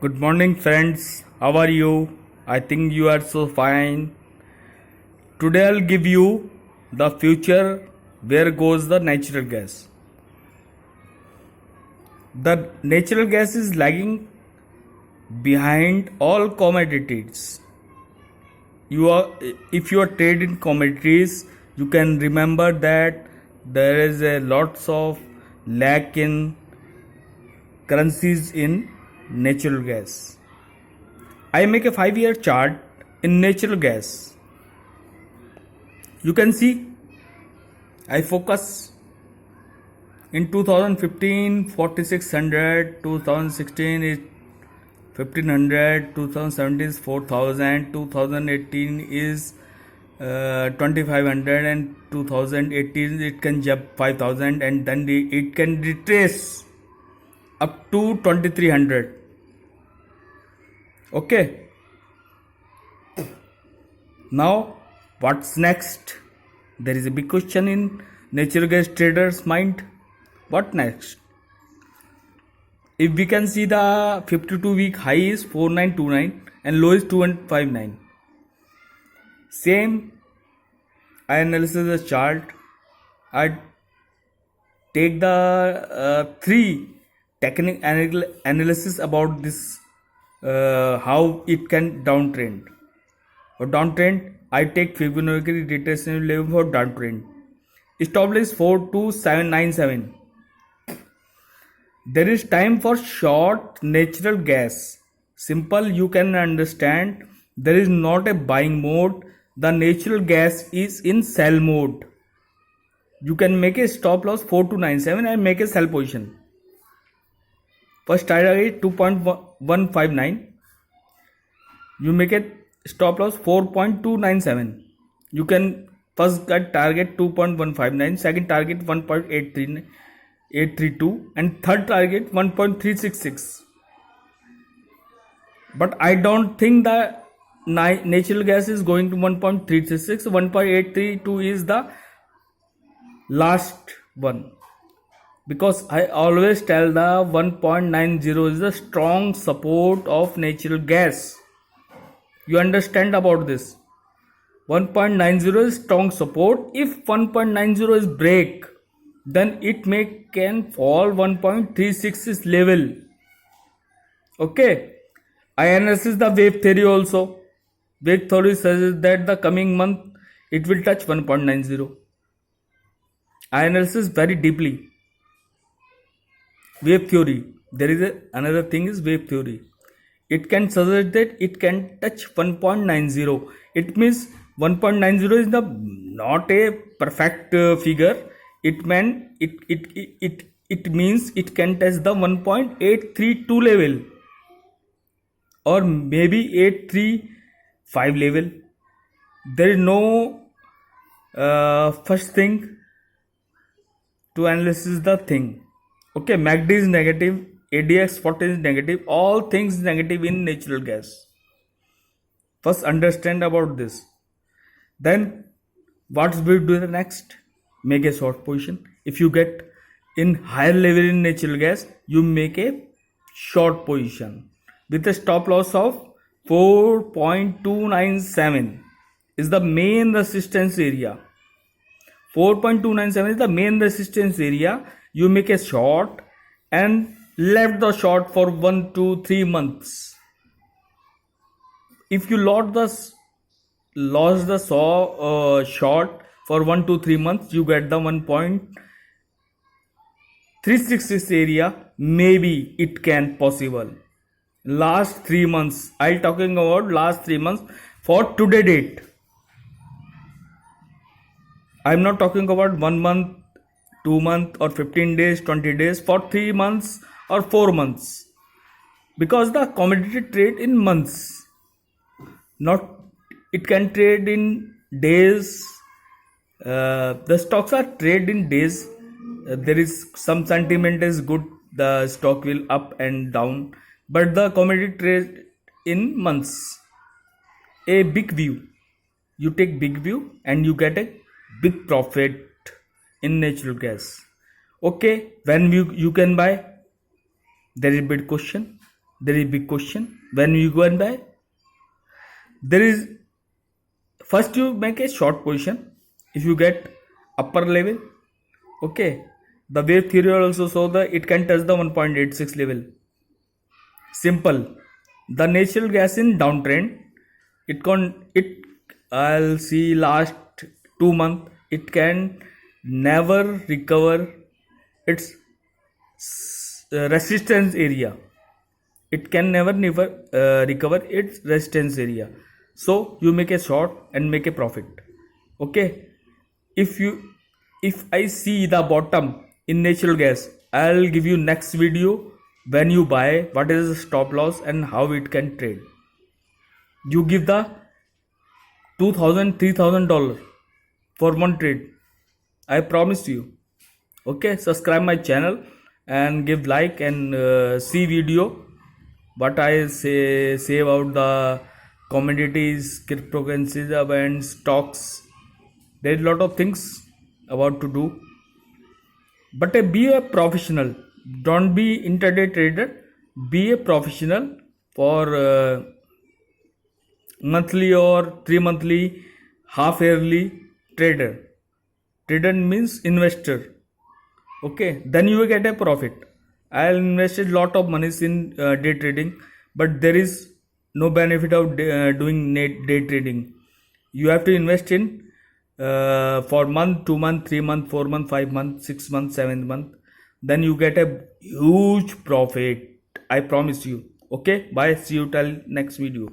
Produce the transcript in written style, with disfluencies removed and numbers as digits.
Good morning, friends. How are you? I think you are so fine. Today I'll give you the future where goes the natural gas. The natural gas is lagging behind all commodities. If you are trading commodities, you can remember that there is a lots of lack in currencies in natural gas. I make a 5-year chart in natural gas. You can see I focus in 2015 4600, 2016 is 1500, 2017 is 4000, 2018 is 2500, and 2018 it can jump 5000, and then it can retrace up to 2300. Okay, now what's next? There is a big question in natural gas traders mind. What next? If we can see the 52-week high is 4929 and low is 2159. Same I analysis the chart. I take the three technical analysis about this, how it can downtrend. For downtrend, I take Fibonacci retracement level for downtrend. Stop loss 42797. There is time for short natural gas. Simple, you can understand. There is not a buying mode. The natural gas is in sell mode. You can make a stop loss 4297 and make a sell position. First target 2.159. You make a stop loss 4.297. You can first get target 2.159, second target 1.832, and third target 1.366. But I don't think the natural gas is going to 1.366. 1.832 is the last one, because I always tell the 1.90 is the strong support of natural gas. You understand about this? 1.90 is strong support. If 1.90 is break, then it can fall 1.36 is level. Okay, I analyze the wave theory also. Wave theory says that the coming month it will touch 1.90. I analyze very deeply wave theory. There is another thing is wave theory. It can suggest that it can touch 1.90. It means 1.90 is the not a perfect figure. It means it can touch the 1.832 level or maybe 835 level. There is no first thing to analyze the thing. Okay, MACD is negative, ADX 40 is negative, all things negative in natural gas. First understand about this. Then what we do the next? Make a short position. If you get in higher level in natural gas, you make a short position with a stop loss of 4.297 is the main resistance area. 4.297 is the main resistance area. You make a short and left the short for 1 to 3 months. If you lost the short for 1 to 3 months, you get the 1.366 area. Maybe it can possible. Last 3 months, I'm talking about last 3 months for today date. I'm not talking about 1 month, 2 months or 15 days, 20 days, for 3 months or 4 months. Because the commodity trade in months, not it can trade in days. The stocks are trade in days. There is some sentiment is good, the stock will up and down, but the commodity trade in months. A big view, you take big view and you get a big profit in natural gas. Okay, when you can buy? There is a big question. There is big question. When you go and buy, there is first you make a short position. If you get upper level, okay, the wave theory also show that it can touch the 1.86 level. Simple. The natural gas in downtrend, I'll see last 2 months, it can never recover its resistance area. It can never recover its resistance area. So you make a short and make a profit. Okay. If I see the bottom in natural gas, I'll give you next video when you buy, what is the stop loss and how it can trade. You give the $2,000-$3,000 for one trade. I promise you. Okay, subscribe my channel and give like and see video what I say about the commodities, cryptocurrencies and stocks. There is a lot of things about to do. But be a professional. Don't be intraday trader. Be a professional for monthly or 3 monthly, half yearly trader. Trader means investor. Okay, then you will get a profit. I invested lot of money in day trading, but there is no benefit of doing day trading. You have to invest in for month, 2 month, 3 month, 4 month, 5 month, 6 month, 7 month. Then you get a huge profit. I promise you. Okay, bye. See you till next video.